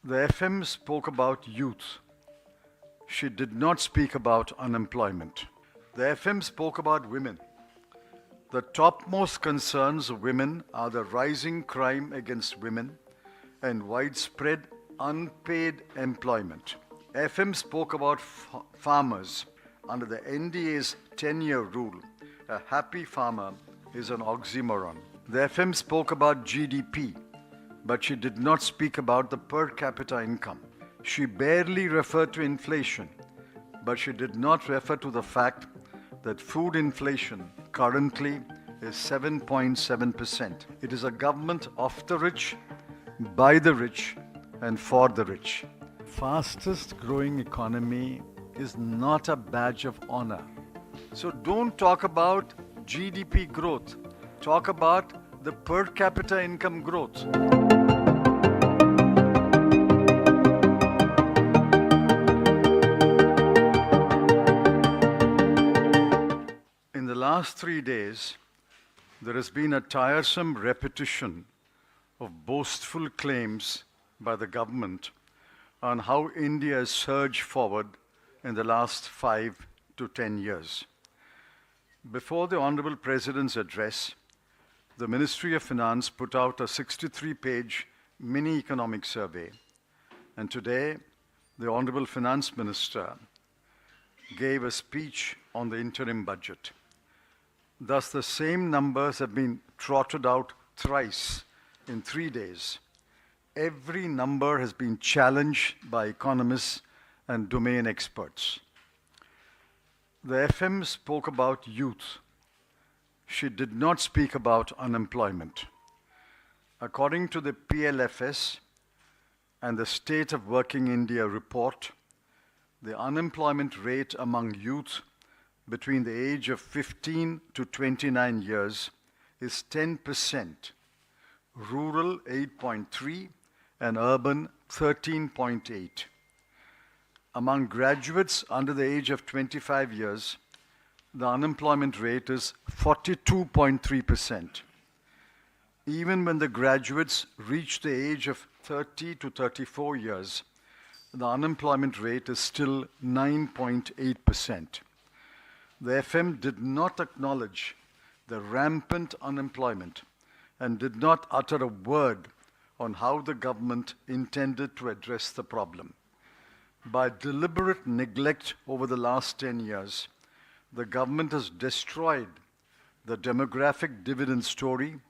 The FM spoke about youth. She did not speak about unemployment. The FM spoke about women. The topmost concerns of women are the rising crime against women and widespread unpaid employment. FM spoke about farmers. Under the NDA's 10-year rule, a happy farmer is an oxymoron. The FM spoke about GDP, but she did not speak about the per capita income. She barely referred to inflation, but she did not refer to the fact that food inflation currently is 7.7%. It is a government of the rich, by the rich, and for the rich. Fastest growing economy is not a badge of honor. So don't talk about GDP growth. Talk about the per capita income growth. In the last 3 days, there has been a tiresome repetition of boastful claims by the government on how India has surged forward in the last 5 to 10 years. Before the Honorable President's address, the Ministry of Finance put out a 63-page mini economic survey, and today the Honorable Finance Minister gave a speech on the interim budget. Thus, the same numbers have been trotted out thrice in 3 days. Every number has been challenged by economists and domain experts. The FM spoke about youth. She did not speak about unemployment. According to the PLFS and the State of Working India report, the unemployment rate among youth between the age of 15 to 29 years is 10%, rural 8.3 and urban 13.8. Among graduates under the age of 25 years, the unemployment rate is 42.3%. Even when the graduates reach the age of 30 to 34 years, the unemployment rate is still 9.8%. The FM did not acknowledge the rampant unemployment and did not utter a word on how the government intended to address the problem. By deliberate neglect over the last 10 years, the government has destroyed the demographic dividend story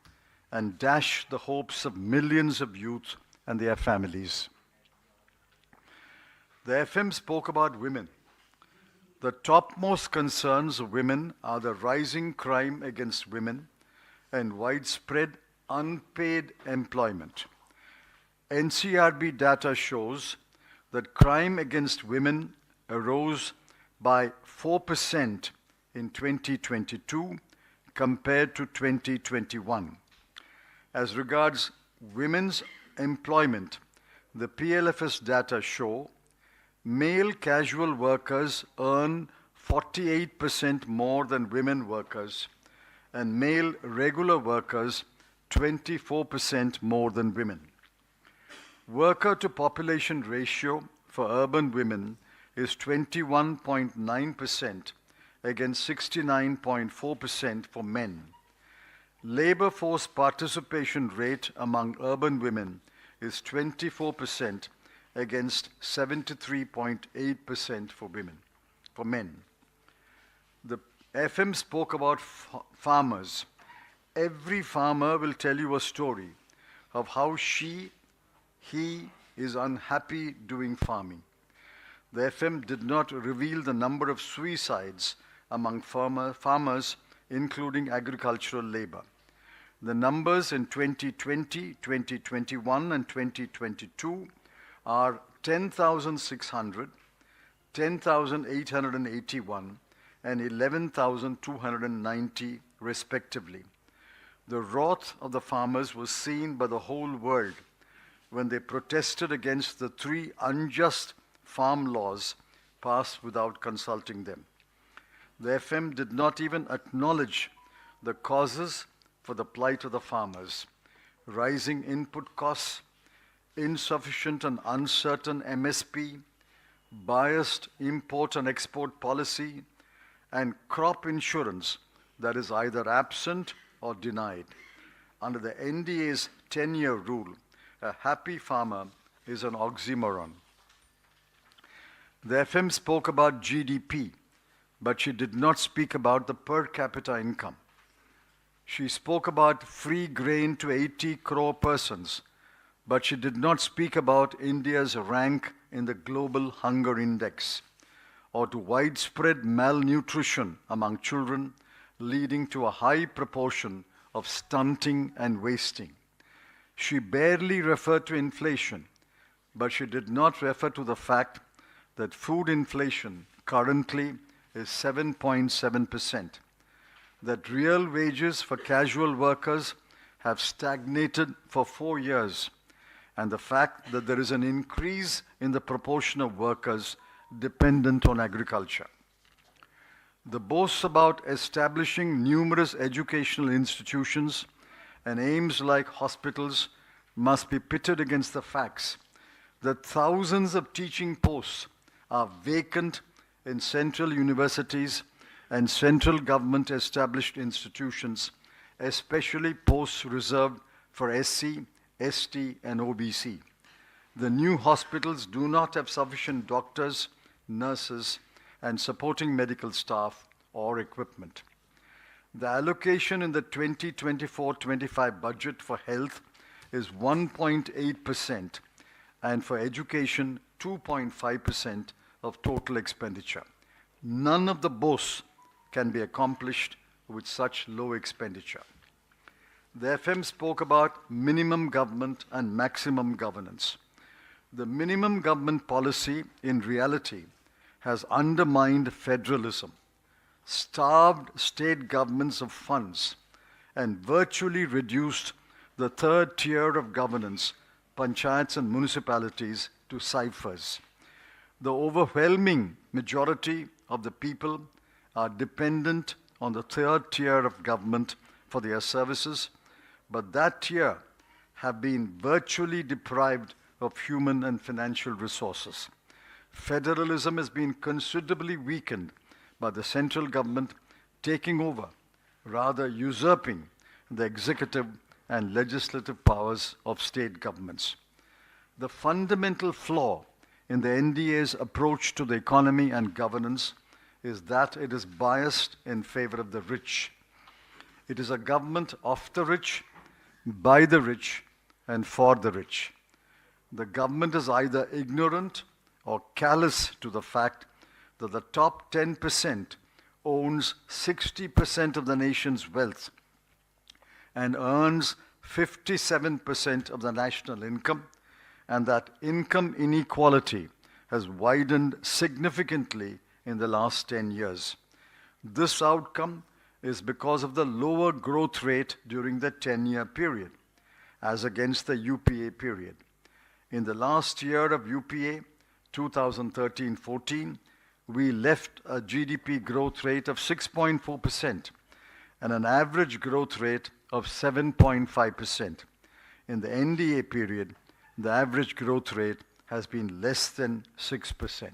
and dashed the hopes of millions of youth and their families. The FM spoke about women. The topmost concerns of women are the rising crime against women and widespread unpaid employment. NCRB data shows that crime against women arose by 4% in 2022 compared to 2021. As regards women's employment, the PLFS data show male casual workers earn 48% more than women workers, and male regular workers 24% more than women. Worker to population ratio for urban women is 21.9% against 69.4% for men. Labor force participation rate among urban women is 24% against 73.8% for men. The FM spoke about farmers. Every farmer will tell you a story of how he is unhappy doing farming. The FM did not reveal the number of suicides among farmers, including agricultural labor. The numbers in 2020, 2021, and 2022 are 10,600, 10,881, and 11,290 respectively. The wrath of the farmers was seen by the whole world when they protested against the 3 unjust farm laws passed without consulting them. The FM did not even acknowledge the causes for the plight of the farmers: rising input costs, insufficient and uncertain MSP, biased import and export policy, and crop insurance that is either absent or denied. Under the NDA's 10-year rule, a happy farmer is an oxymoron. The FM spoke about GDP, but she did not speak about the per capita income. She spoke about free grain to 80 crore persons, but she did not speak about India's rank in the Global Hunger Index, or to widespread malnutrition among children, leading to a high proportion of stunting and wasting. She barely referred to inflation, but she did not refer to the fact that food inflation currently is 7.7%, that real wages for casual workers have stagnated for 4 years, and the fact that there is an increase in the proportion of workers dependent on agriculture. The boasts about establishing numerous educational institutions and aims like hospitals must be pitted against the facts that thousands of teaching posts are vacant in central universities and central government established institutions, especially posts reserved for SC, ST, and OBC. The new hospitals do not have sufficient doctors, nurses, and supporting medical staff or equipment. The allocation in the 2024-25 budget for health is 1.8%, and for education, 2.5% of total expenditure. None of the boasts can be accomplished with such low expenditure. The FM spoke about minimum government and maximum governance. The minimum government policy, in reality, has undermined federalism, starved state governments of funds, and virtually reduced the third tier of governance, panchayats and municipalities, to ciphers. The overwhelming majority of the people are dependent on the third tier of government for their services, but that tier have been virtually deprived of human and financial resources. Federalism has been considerably weakened by the central government taking over, rather usurping the executive and legislative powers of state governments. The fundamental flaw in the NDA's approach to the economy and governance is that it is biased in favor of the rich. It is a government of the rich, by the rich, and for the rich. The government is either ignorant or callous to the fact that the top 10% owns 60% of the nation's wealth and earns 57% of the national income, and that income inequality has widened significantly in the last 10 years. This outcome is because of the lower growth rate during the 10-year period, as against the UPA period. In the last year of UPA, 2013-14, we left a GDP growth rate of 6.4% and an average growth rate of 7.5%. In the NDA period, the average growth rate has been less than 6%.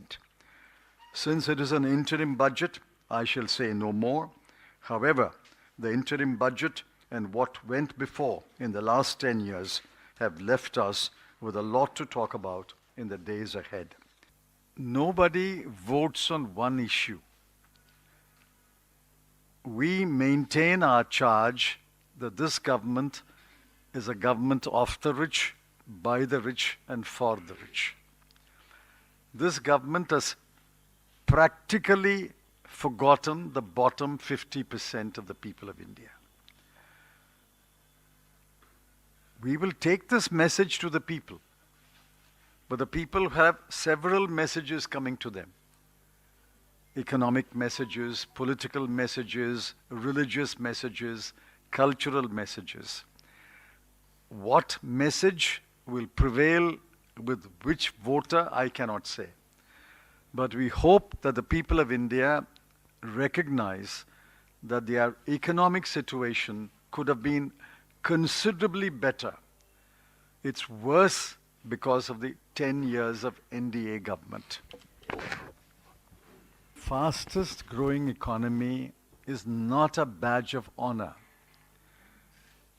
Since it is an interim budget, I shall say no more. However, the interim budget and what went before in the last 10 years have left us with a lot to talk about in the days ahead. Nobody votes on one issue. We maintain our charge that this government is a government of the rich, by the rich, and for the rich. This government has practically forgotten the bottom 50% of the people of India. We will take this message to the people, but the people have several messages coming to them. Economic messages, political messages, religious messages, cultural messages. What message will prevail with which voter, I cannot say. But we hope that the people of India recognize that their economic situation could have been considerably better. It's worse because of the 10 years of NDA government. Fastest growing economy is not a badge of honor.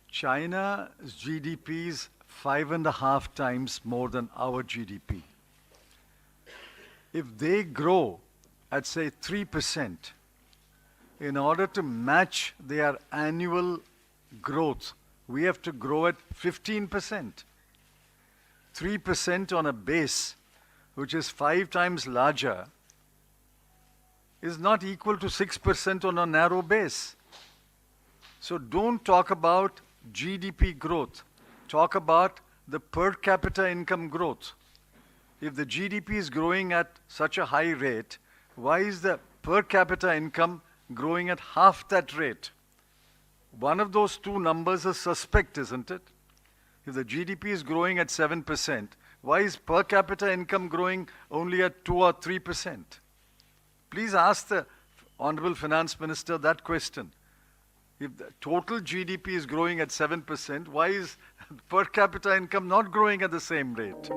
China's GDP is 5.5 times more than our GDP. If they grow at, say, 3%, in order to match their annual growth, we have to grow at 15%. 3% on a base which is 5 times larger is not equal to 6% on a narrow base. So don't talk about GDP growth. Talk about the per capita income growth. If the GDP is growing at such a high rate, why is the per capita income growing at half that rate? One of those two numbers is suspect, isn't it? If the GDP is growing at 7%, why is per capita income growing only at 2 or 3%? Please ask the Honorable Finance Minister that question. If the total GDP is growing at 7%, why is per capita income not growing at the same rate?